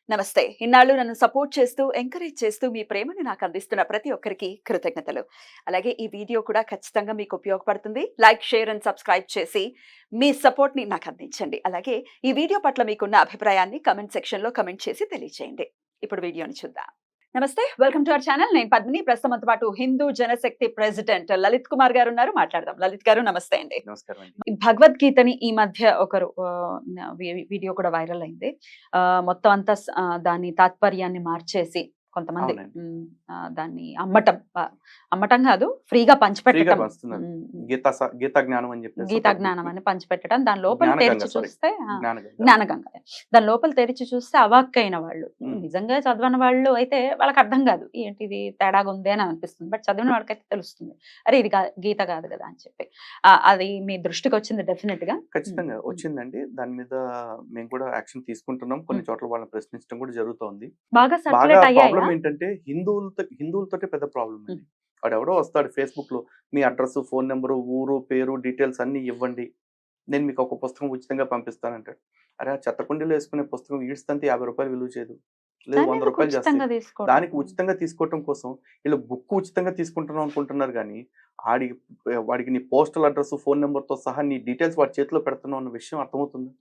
నమస్తే. ఇన్నాళ్ళు నన్ను సపోర్ట్ చేస్తూ, ఎంకరేజ్ చేస్తూ మీ ప్రేమని నాకు అందిస్తున్న ప్రతి ఒక్కరికి కృతజ్ఞతలు. అలాగే ఈ వీడియో కూడా ఖచ్చితంగా మీకు ఉపయోగపడుతుంది. లైక్, షేర్ అండ్ సబ్స్క్రైబ్ చేసి మీ సపోర్ట్‌ని నాకు అందించండి. అలాగే ఈ వీడియో పట్ల మీకున్న అభిప్రాయాన్ని కామెంట్ సెక్షన్‌లో కామెంట్ చేసి తెలియజేయండి. ఇప్పుడు వీడియోని చూద్దాం. నమస్తే. Welcome to our channel. నేను పద్మిని. ప్రస్తుతం మనతో పాటు హిందూ జనశక్తి ప్రెసిడెంట్ లలిత్ కుమార్ గారు ఉన్నారు. మాట్లాడదాం. లలిత్ గారు నమస్తే అండి. నమస్కారం అండి. ఈ భగవద్గీతని ఈ మధ్య ఒకరు వీడియో కూడా వైరల్ అయింది. మొత్తం అంతా దాని తాత్పర్యాన్ని మార్చేసి కొంతమంది అవునండి. దాన్ని అమ్మటం కాదు, ఫ్రీగా ఫ్రీగా పంచిపెట్టడం. వస్తున్నారు. హ్మ్. గీతా జ్ఞానం అని చెప్పేసి గీతా ఒక జ్ఞానం బుక్. అని పంచిపెట్టడం. దాని లోపల జ్ఞానగంగ తెరిచి సారీ. చూస్తే జ్ఞానగంగ. జ్ఞానగంగ. దాని లోపల తెరిచి చూస్తే అవాక్కైన వాళ్ళు, నిజంగా చదవని వాళ్ళు అయితే వాళ్ళకి అర్థం కాదు. ఏంటిది తేడాగా ఉంది అని అనిపిస్తుంది. బట్ చదివిన వాళ్ళకైతే తెలుస్తుంది. అరే ఇది గీత కాదు కదా అని చెప్పి. అది మీ దృష్టికి వచ్చింది డెఫినెట్ గా. ఖచ్చితంగా వచ్చిందండి. దాని మీద మేము కూడా యాక్షన్ తీసుకుంటున్నాం. కొన్ని చోట్ల వాళ్ళని ప్రశ్నించడం కూడా జరుగుతోంది. బాగా బాగా సర్క్యులేట్ అయ్యాయా? ప్రాబ్లం ఏంటంటే హిందువులతోటే పెద్ద ప్రాబ్లం అండి. వాడెవడో వస్తాడు ఫేస్బుక్ లో మీ అడ్రస్, ఫోన్ నెంబరు, ఊరు, పేరు, డీటెయిల్స్ అన్ని ఇవ్వండి. నేను మీకు ఒక పుస్తకం ఉచితంగా పంపిస్తానంటాడు. అరే ఆ చెత్తకుండీలో వేసుకునే పుస్తకం ఈడ్స్తంటే ₹50 విలువ చేయదు. లేదు దాన్ని ఎందుకు ₹100 చేస్తాయి. ఉచితంగా తీసుకోవడం? దానికి ఉచితంగా తీసుకోవటం కోసం వీళ్ళు బుక్ ఉచితంగా తీసుకుంటున్నాం అనుకుంటున్నారు కానీ ఆడి వాడికి నీ పోస్టల్ అడ్రస్, ఫోన్ నెంబర్‌తో సహా నీ డీటెయిల్స్ వాడి చేతిలో పెడుతున్నావు అన్న విషయం అర్థమవుతుందా?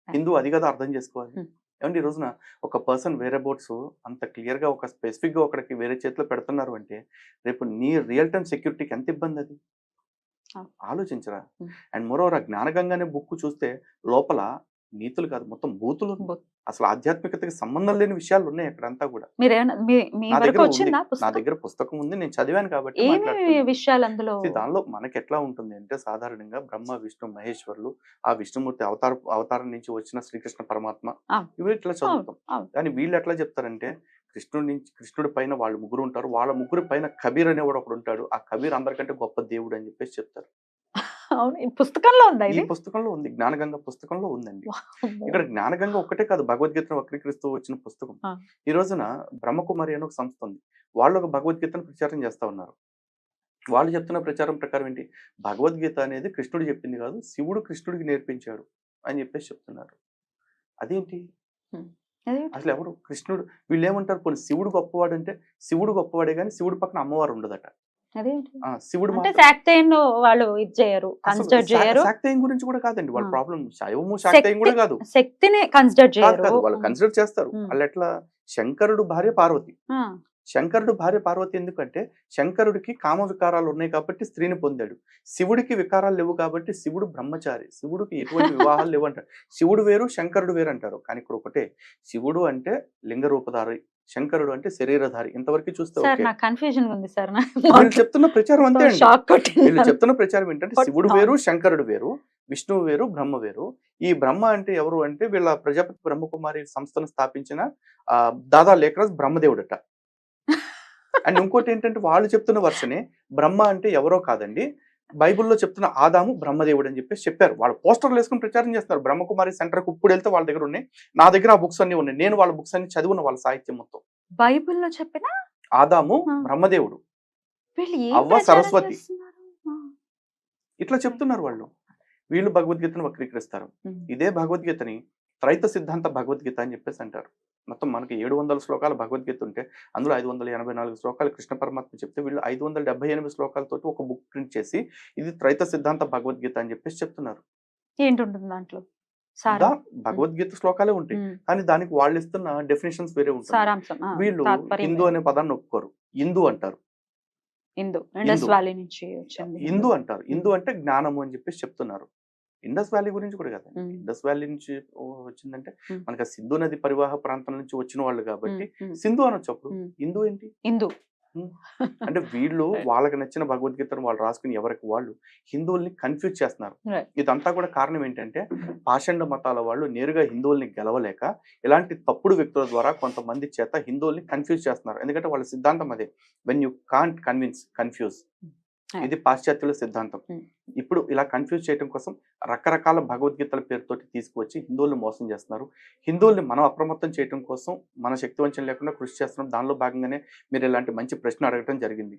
హిందూ అది కదా అర్థం చేసుకోవాలి. ఏమంటే ఈ రోజున ఒక పర్సన్ వేరే బోట్స్ అంత క్లియర్‌గా ఒక స్పెసిఫిక్‌గా ఒకడికి వేరే చేతిలో పెడుతున్నారు అంటే రేపు నీ రియల్ టైమ్ సెక్యూరిటీకి ఎంత ఇబ్బంది అది? ఆలోచించరా? అండ్ మోరోవర్ ఆ జ్ఞానగంగ అనే బుక్ చూస్తే లోపల నీతులు కాదు మొత్తం బూతులు. అసలు ఆధ్యాత్మికతకి సంబంధం లేని విషయాలు ఉన్నాయి అక్కడంతా కూడా. మీరేమన్నా మీ నా వరకు దగ్గర ఉంది. వచ్చిందా నా పుస్తకం? దగ్గర పుస్తకం ఉంది. నేను చదివాను కాబట్టి ఏమేమి మాట్లాడుతున్నాను. విషయాలు అందులో? దానిలో మనకెట్లా ఉంటుంది అంటే సాధారణంగా బ్రహ్మ, విష్ణు, మహేశ్వరులు, ఆ విష్ణుమూర్తి అవతారం నుంచి వచ్చిన శ్రీకృష్ణ పరమాత్మ ఇవి ఇట్లా చదువుతాం. కానీ వీళ్ళు ఎట్లా చెప్తారంటే కృష్ణుడి పైన వాళ్ళు ముగ్గురు ఉంటారు. వాళ్ళ ముగ్గురు పైన కబీర్ అనేవాడు ఒకడు ఉంటాడు. ఆ కబీర్ అందరికంటే గొప్ప దేవుడు అని చెప్పేసి చెప్తారు. అవును. ఈ పుస్తకంలో ఉందా ఈ ఇది? పుస్తకంలో ఉంది. జ్ఞానగంగ పుస్తకంలో ఉందండి. వామ్మో! ఇక్కడ జ్ఞానగంగ ఒక్కటే కాదు భగవద్గీతను వక్రీకరిస్తూ వచ్చిన పుస్తకం. ఆ! ఈ రోజున బ్రహ్మకుమారి అని ఒక సంస్థ ఉంది. వాళ్ళు ఒక భగవద్గీతను ప్రచారం చేస్తా ఉన్నారు. వాళ్ళు చెప్తున్న ప్రచారం ప్రకారం ఏంటి? భగవద్గీత అనేది కృష్ణుడు చెప్పింది కాదు. శివుడు కృష్ణుడికి నేర్పించాడు అని చెప్పేసి చెప్తున్నారు. అదేంటి? హ్మ్. అదేంటి? అసలెవరు? కృష్ణుడు వీళ్ళేమంటారు పోనీ శివుడు గొప్పవాడంటే శివుడు గొప్పవాడే గాని శివుడి పక్కన అమ్మవారు ఉండదట. అదేంటి? శివుడు అంటే మాత్రం శాక్తేయున్ వాళ్ళు ఇది చేయరు, అసలు కన్సిడర్ చేయరు. శాక్తేయం గురించి కూడా కాదండి. వాళ్ళ ఆ! ప్రాబ్లమ్ శైవము, శాక్తేయం కూడా కాదు. శక్తిని కన్సిడర్ కాదు చేయరు. కాదు. వాళ్ళు కన్సిడర్ చేస్తారు. ఆళ్ళెట్లా శంకరుడు భార్య పార్వతి. ఆ! శంకరుడు భార్య పార్వతి ఎందుకంటే శంకరుడికి కామ వికారాలు ఉన్నాయి కాబట్టి స్త్రీని పొందాడు. శివుడికి వికారాలు లేవు కాబట్టి శివుడు బ్రహ్మచారి. శివుడికి ఎటువంటి వివాహాలు లేవంటారు. శివుడు వేరు, శంకరుడు వేరు అంటారు. కానీ ఇక్కడ ఒకటే శివుడు అంటే లింగ రూపధారి, శంకరుడు అంటే శరీరధారి. ఇంతవరకు చూస్తే సార్ ఓకే. నాకు కన్‌ఫ్యూజన్‌గా ఉంది సార్. వీళ్ళు చెప్తున్న ప్రచారం అంతే అండి. షాక్ కొట్టింది. వీళ్ళు చెప్తున్న ప్రచారం ఏంటంటే బట్ శివుడు వేరు, శంకరుడు వేరు, విష్ణువు వేరు, బ్రహ్మ వేరు. ఈ బ్రహ్మ అంటే ఎవరు అంటే వీళ్ళ ప్రజాపతి బ్రహ్మకుమారి సంస్థను స్థాపించిన దాదా లేఖరాజ్ బ్రహ్మదేవుడట. అండ్ ఇంకోటి ఏంటంటే వాళ్ళు చెప్తున్న వర్షనే బ్రహ్మ అంటే ఎవరో కాదండి. బైబిల్‌లో చెప్తున్న ఆదాము బ్రహ్మదేవుడు అని చెప్పేసి చెప్పారు. వాళ్ళు పోస్టర్‌లు వేసుకొని ప్రచారం చేస్తున్నారు. బ్రహ్మకుమారి సెంటర్‌కి ఇప్పుడు వెళ్తే వాళ్ళ దగ్గర ఉన్నాయి. నా దగ్గర ఆ బుక్స్ అన్నీ ఉన్నాయి. నేను వాళ్ళ బుక్స్ అన్ని చదివిన వాళ్ళ సాహిత్యం మొత్తం. బైబిల్‌లో చెప్పిన ఆదాము బ్రహ్మదేవుడు, వీళ్ళు ఏం అవ్వ ప్రచారం సరస్వతి. చేస్తున్నారు? ఇట్లా చెప్తున్నారు వాళ్ళు. వీళ్ళు భగవద్గీతను వక్రీకరిస్తారు. ఇదే భగవద్గీతని త్రైత సిద్ధాంత భగవద్గీత అని చెప్పేసి అంటారు. మొత్తం మనకి 700 శ్లోకాల భగవద్గీత ఉంటే అందులో 584 శ్లోకాలు కృష్ణ పరమాత్మ చెప్తే వీళ్ళు 578 శ్లోకాలతోటి ఒక బుక్ ప్రింట్ చేసి ఇది త్రైత సిద్ధాంత భగవద్గీత అని చెప్పేసి చెప్తున్నారు. ఏంటుంటుంది దాంట్లో? భగవద్గీత శ్లోకాలే ఉంటాయి. కానీ దానికి వాళ్ళు ఇస్తున్న డెఫినిషన్స్ వేరే ఉంటుంది. సారాంశం. వీళ్ళు హిందూ అనే పదాన్ని ఒప్పుకోరు. హిందూ అంటారు. ఇండస్ వ్యాలీ నుంచి వచ్చింది. హిందూ అంటారు. హిందూ అంటే జ్ఞానము అని చెప్పేసి చెప్తున్నారు. ఇండస్ వ్యాలీ గురించి కూడా కాదండి. ఇండస్ వ్యాలీ నుంచి వచ్చిందంటే మనకి సింధు నది పరివాహ ప్రాంతం నుంచి వచ్చిన వాళ్ళు కాబట్టి సింధు అనొచ్చు. అప్పుడు హిందూ ఏంటి? హిందూ అంటే వీళ్ళు వాళ్ళకి నచ్చిన భగవద్గీతను వాళ్ళు రాసుకుని ఎవరికి వాళ్ళు హిందువుల్ని కన్ఫ్యూజ్ చేస్తున్నారు. ఇదంతా కూడా కారణం ఏంటంటే పాషండ మతాల వాళ్ళు నేరుగా హిందువుల్ని గెలవలేక ఇలాంటి తప్పుడు వ్యక్తుల ద్వారా కొంతమంది చేత హిందువుల్ని కన్ఫ్యూజ్ చేస్తున్నారు. ఎందుకంటే వాళ్ళ సిద్ధాంతం అదే, when you can't convince confuse. ఇది పాశ్చాత్యుల సిద్ధాంతం. ఇప్పుడు ఇలా కన్ఫ్యూజ్ చేయడం కోసం రకరకాల భగవద్గీతల పేరుతోటి తీసుకువచ్చి హిందువుల్ని మోసం చేస్తున్నారు. హిందువుల్ని మనం అప్రమత్తం చేయడం కోసం మన శక్తివంచన లేకుండా కృషి చేస్తున్నాం. దానిలో భాగంగానే మీరు ఇలాంటి మంచి ప్రశ్న అడగటం జరిగింది.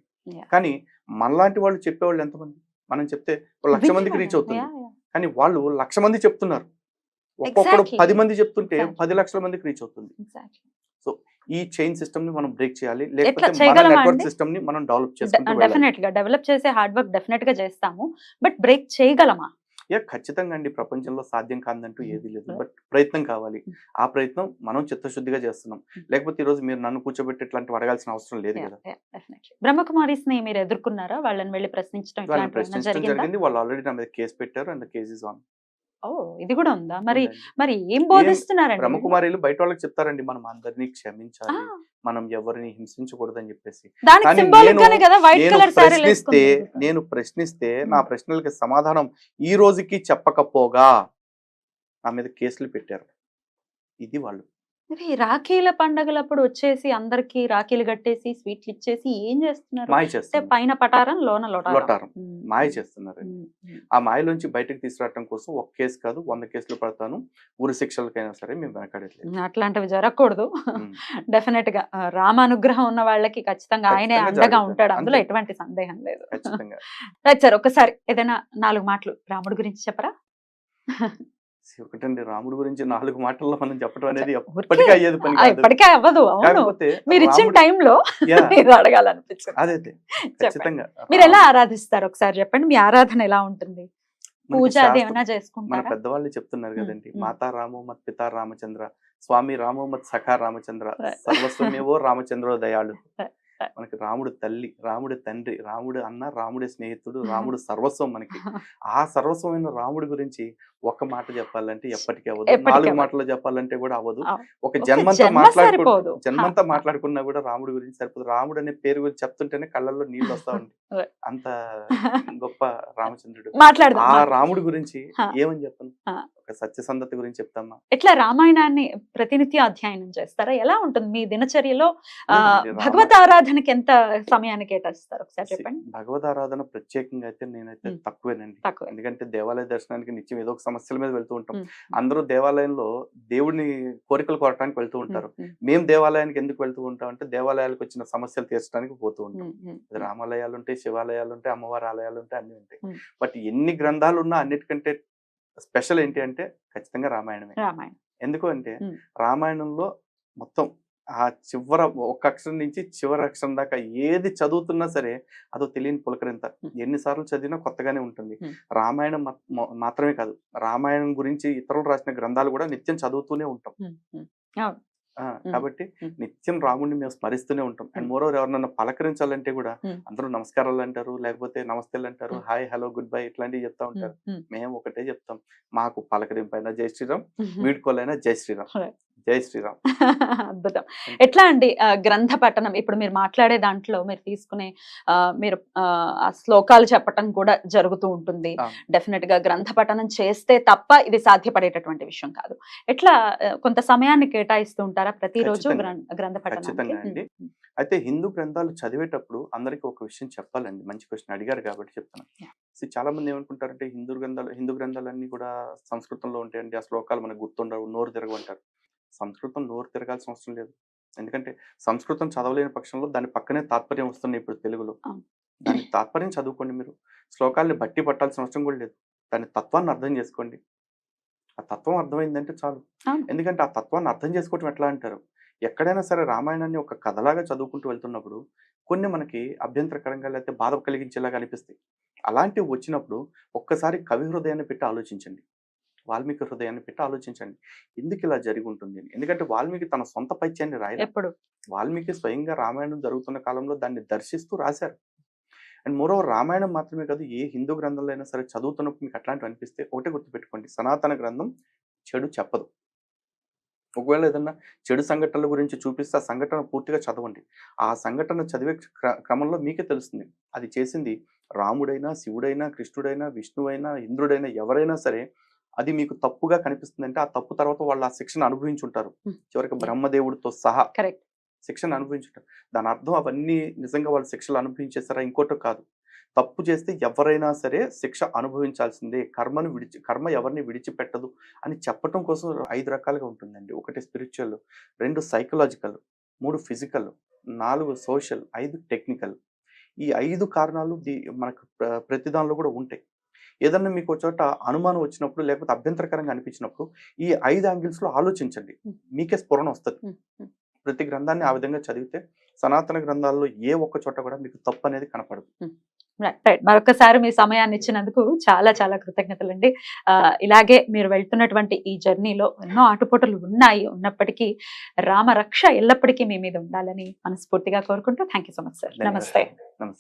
కానీ మనలాంటి వాళ్ళు చెప్పేవాళ్ళు ఎంతమంది? మనం చెప్తే 1,00,000 మందికి రీచ్ అవుతుంది. కానీ వాళ్ళు 1,00,000 మంది చెప్తున్నారు. ఒక్కొక్కడు Exactly. 10 మంది చెప్తుంటే Exactly. 10 లక్షల మందికి రీచ్ అవుతుంది. Exactly. సో ఈ చైన్ సిస్టమ్ ని మనం బ్రేక్ చేయాలి, ఎట్లా లేకపోతే మన చేయగలమా నెట్వర్క్ అండి? సిస్టమ్ ని మనం డెవలప్ చేసుకుంటూ వెళ్ళాలి. డెఫినెట్ గా డెవలప్ చేసే హార్డ్ వర్క్ డెఫినెట్ గా చేస్తాము, బట్ బ్రేక్ చేయగలమా? ఖచ్చితంగా అండి. ప్రపంచంలో సాధ్యం కాదంటూ ఏది లేదు, బట్ ప్రయత్నం కావాలి. ఆ ప్రయత్నం మనం చిత్తశుద్ధిగా చేస్తున్నాం. లేకపోతే ఈ రోజు మీరు నన్ను కూర్చోబెట్టి ఇట్లాంటివి అడగాల్సిన అవసరం లేదు కదా. బ్రహ్మకుమారీస్ ని మీరు ఎదుర్కొన్నారా? వాళ్ళని వెళ్ళి ప్రశ్నించడం వాళ్ళని ఇట్లాంటివి ఏమైనా ప్రశ్నించడం జరిగిందా? జరిగింది. వాళ్ళు ఆల్రెడీ నా మీద కేసు పెట్టారు అండ్ కేస్ ఇస్ ఆన్. ఓ, ఇది కూడా ఉందా? మరి ఉందండి. మరి ఏం బోధిస్తున్నారండి వీళ్ళు? బ్రహ్మకుమారీలు బయట వాళ్ళకి చెప్తారండి, మనం అందరినీ ఆ, క్షమించాలి, మనం ఎవరిని హింసించకూడదని చెప్పేసి. దానికి కానీ సింబాలిక్ గానే కదా వైట్ నేను కలర్ శారీలు ప్రశ్నిస్తే వేసుకుని నేను ప్రశ్నిస్తే నా ప్రశ్నలకి సమాధానం ఈ రోజుకి చెప్పకపోగా నా మీద కేసులు పెట్టారు. ఇది వాళ్ళు. మరి రాఖీల పండగలప్పుడు వచ్చేసి అందరికి రాఖీలు కట్టేసి స్వీట్లు ఇచ్చేసి ఏం చేస్తున్నారు? మాయ అంటే చేస్తున్నారు, పైన పటారం లోన లొటారం. లొటారం మాయ చేస్తున్నారు. ఆ మాయలోంచి బయటకు తీసుకురావడం కోసం ఒక కేసు కాదు 100 కేసులు పడతాను, ఊరి శిక్షలకైనా సరే మేము వెనకాడట్లేదు. అట్లాంటివి జరగకూడదు. ఉమ్. డెఫినెట్ గా రామానుగ్రహం ఉన్న వాళ్ళకి ఖచ్చితంగా ఆయనే ఖచ్చితంగా అండగా జరుగుతుంది. ఉంటాడు, అందులో అంతే. ఎటువంటి సందేహం లేదు. ఖచ్చితంగా. రైట్ సార్, ఒకసారి ఏదైనా 4 మాటలు రాముడి గురించి చెప్పరా? ఒకటండి, రాముడి గురించి 4 మాటల్లో మనం చెప్పడం అనేది ఊరికే ఎప్పటికీ అయ్యేది పని కాదు. ఇప్పటికే అవ్వదు. అవును, కాకపోతే మీరు ఇచ్చిన రాముడు టైంలో యా ఇది అడగాలనిపించింది. అదైతే చెప్పండి, ఖచ్చితంగా మీరు ఎలా ఆరాధిస్తారు? ఒకసారి చెప్పండి, మీ ఆరాధన ఎలా ఉంటుంది? మనకి పూజ అది శాస్త్రం ఏమైనా మన చేసుకుంటారా? పెద్దవాళ్ళు చెప్తున్నారు ఉమ్, కదండి, ఉమ్. మాతా రామో మత్ పితా రామచంద్ర, స్వామి రామో మత్ సఖా రామచంద్ర, Right. సర్వస్వమేవో రామచంద్రో దయాళు. Right. Right. మనకి రాముడు తల్లి, రాముడు తండ్రి, రాముడు అన్న, రాముడి స్నేహితుడు, రాముడు సర్వస్వం మనకి. ఆ సర్వస్వమైన రాముడి గురించి ఒక్క మాట చెప్పాలంటే ఎప్పటికీ అవ్వదు, ఎప్పటికీ 4 అవ్వదు. మాటల్లో చెప్పాలంటే కూడా అవ్వదు. ఆ, ఒక ఒక జన్మంతా జన్మ సరిపోదు. జన్మంతా మాట్లాడుకున్నా కూడా రాముడి గురించి సరిపోదు. రాముడు అనే పేరు గురించి చెప్తుంటేనే కళ్ళల్లో నీళ్ళు వస్తా ఉంటాయి. Right. అంత గొప్ప రామచంద్రుడు. మాట్లాడదాం, ఆ మాట్లాడదాం. రాముడి గురించి హా. ఏమని చెప్పను, హా. ఒక సత్యసంధత గురించి చెప్తామా. ఎట్లా రామాయణాన్ని ప్రతినిత్యం అధ్యయనం చేస్తారా? ఎలా ఉంటుంది మీ దినచర్యలో? లేదండి, భగవత్ ఆరాధనకి ఎంత సమయాన్ని కేటాయిస్తారు? ఒకసారి చెప్పండి. భగవద్ ఆరాధన ప్రత్యేకంగా అయితే నేనైతే ఉమ్. తక్కువేనండి. తక్కువ. ఎందుకంటే దేవాలయ దర్శనానికి నిత్యం ఏదో ఒక సమస్యల మీద వెళ్తూ ఉంటాం. అందరూ దేవాలయంలో దేవుడిని కోరికలు కోరటానికి వెళ్తూ ఉంటారు. మేము దేవాలయానికి ఎందుకు వెళ్తూ ఉంటాం అంటే దేవాలయాలకు వచ్చిన సమస్యలు తీర్చడానికి పోతూ ఉంటాం. అది రామాలయాలు ఉంటాయి, శివాలయాలు ఉంటాయి, అమ్మవారి ఆలయాలు ఉంటాయి, అన్ని ఉంటాయి. బట్ ఎన్ని గ్రంథాలు ఉన్నా అన్నిటికంటే స్పెషల్ ఏంటి అంటే ఖచ్చితంగా రామాయణమే. రామాయణం ఎందుకు అంటే ఉమ్. రామాయణంలో మొత్తం ఆ చివర ఒక అక్షరం నుంచి చివరి అక్షరం దాకా ఏది చదువుతున్నా సరే అదో తెలియని పులకరింత. ఎన్నిసార్లు చదివినా కొత్తగానే ఉంటుంది. రామాయణం మాత్రమే కాదు, రామాయణం గురించి ఇతరులు రాసిన గ్రంథాలు కూడా నిత్యం చదువుతూనే ఉంటాం. అవును. కాబట్టి నిత్యం రాముడిని మేము స్మరిస్తూనే ఉంటాం. అండ్ మోరోవర్ ఎవరినన్నా పలకరించాలంటే కూడా అందరూ నమస్కారాలు అంటారు, లేకపోతే నమస్తేలు అంటారు, హాయ్ హలో గుడ్ బై ఇట్లాంటివి చెప్తా ఉంటారు. మేము ఒకటే చెప్తాం, మాకు పలకరింపైనా జై శ్రీరామ్, వీడుకోలైనా జై శ్రీరామ్, జై శ్రీరామ్. అద్భుతం. ఎట్లా అండి గ్రంథ పఠనం? ఇప్పుడు మీరు మాట్లాడే దాంట్లో మీరు తీసుకునే మీరు ఆ శ్లోకాలు చెప్పటం కూడా జరుగుతూ ఉంటుంది. డెఫినెట్ గా గ్రంథ పఠనం చేస్తే తప్ప ఇది సాధ్యపడేటటువంటి విషయం కాదు. ఎట్లా కొంత సమయాన్ని కేటాయిస్తూ ఉంటారా ప్రతిరోజు గ్రంథ ఖచ్చితంగా అండి. అయితే హిందూ గ్రంథాలు చదివేటప్పుడు అందరికి ఒక విషయం చెప్పాలండి. మంచి క్వశ్చన్ అడిగారు కాబట్టి చెప్తాను. చాలా మంది ఏమనుకుంటారంటే హిందూ గ్రంథాలన్నీ కూడా సంస్కృతంలో ఉంటాయండి, ఆ శ్లోకాలు మనకు గుర్తుండవు, నోరు తిరగమంటారు. సంస్కృతం నోరు తిరగాల్సిన అవసరం లేదు. ఎందుకంటే సంస్కృతం చదవలేని పక్షంలో దాని పక్కనే తాత్పర్యం వస్తున్నాయి ఇప్పుడు తెలుగులో. దాని తాత్పర్యం చదువుకోండి. మీరు శ్లోకాలని బట్టి పట్టాల్సిన అవసరం కూడా లేదు. దాని తత్వాన్ని అర్థం చేసుకోండి. ఆ తత్వం అర్థమైందంటే చాలు. ఎందుకంటే ఆ తత్వాన్ని అర్థం చేసుకోవటం ఎట్లా అంటారు, ఎక్కడైనా సరే రామాయణాన్ని ఒక కథలాగా చదువుకుంటూ వెళ్తున్నప్పుడు కొన్ని మనకి అభ్యంతరకరంగా లేకపోతే బాధ కలిగించేలాగా అనిపిస్తాయి. అలాంటివి వచ్చినప్పుడు ఒక్కసారి కవి హృదయాన్ని పెట్టి ఆలోచించండి, వాల్మీకి హృదయాన్ని పెట్టి ఆలోచించండి, ఎందుకు ఇలా జరిగి ఉంటుంది అని. ఎందుకంటే వాల్మీకి తన సొంత పైత్యాన్ని రాయలేదు. వాల్మీకి స్వయంగా రామాయణం జరుగుతున్న కాలంలో దాన్ని దర్శిస్తూ రాశారు. అండ్ మోరోవర్ రామాయణం మాత్రమే కాదు, ఏ హిందూ గ్రంథంలో అయినా సరే చదువుతున్నప్పుడు మీకు అట్లాంటివి అనిపిస్తే ఒకటే గుర్తుపెట్టుకోండి, సనాతన గ్రంథం చెడు చెప్పదు. ఒకవేళ ఏదన్నా చెడు సంఘటనల గురించి చూపిస్తే ఆ సంఘటన పూర్తిగా చదవండి. ఆ సంఘటన చదివే క్రమంలో మీకే తెలుస్తుంది అది చేసింది రాముడైనా, శివుడైనా, కృష్ణుడైనా, విష్ణువైనా, ఇంద్రుడైనా, ఎవరైనా సరే అది మీకు తప్పుగా కనిపిస్తుందంటే ఆ తప్పు తర్వాత వాళ్ళు ఆ శిక్షను అనుభవించుంటారు. చివరికి బ్రహ్మదేవుడితో సహా శిక్షను అనుభవించుంటారు. దాని అర్థం అవన్నీ నిజంగా వాళ్ళు శిక్షలు అనుభవించేస్తారా ఇంకోటో కాదు. తప్పు చేస్తే ఎవరైనా సరే శిక్ష అనుభవించాల్సిందే, కర్మ ఎవరిని విడిచిపెట్టదు అని చెప్పటం కోసం 5 రకాలుగా ఉంటుందండి. 1 spiritual, 2 psychological, 3 physical, 4 social, 5 technical. ఈ 5 కారణాలు మనకు ప్రతి దానిలో కూడా ఉంటాయి. ఏదన్నా మీకు ఒక చోట అనుమానం వచ్చినప్పుడు లేకపోతే అభ్యంతరకరంగా అనిపించినప్పుడు ఈ 5 యాంగిల్స్ లో ఆలోచించండి, మీకే స్ఫురణ వస్తుంది. ప్రతి గ్రంథాన్ని ఆ విధంగా చదివితే సనాతన గ్రంథాల్లో ఏ ఒక్క చోట కూడా మీకు తప్పు అనేది కనపడదు. రైట్. మరొకసారి మీ సమయాన్ని ఇచ్చినందుకు చాలా చాలా కృతజ్ఞతలండి. ఇలాగే మీరు వెళ్తున్నటువంటి ఈ జర్నీలో ఎన్నో ఆటుపోటులు ఉన్నప్పటికీ రామరక్ష ఎల్లప్పటికీ మీ మీద ఉండాలని మనస్ఫూర్తిగా కోరుకుంటూ thank you so much sir. నమస్తే. నమస్తే.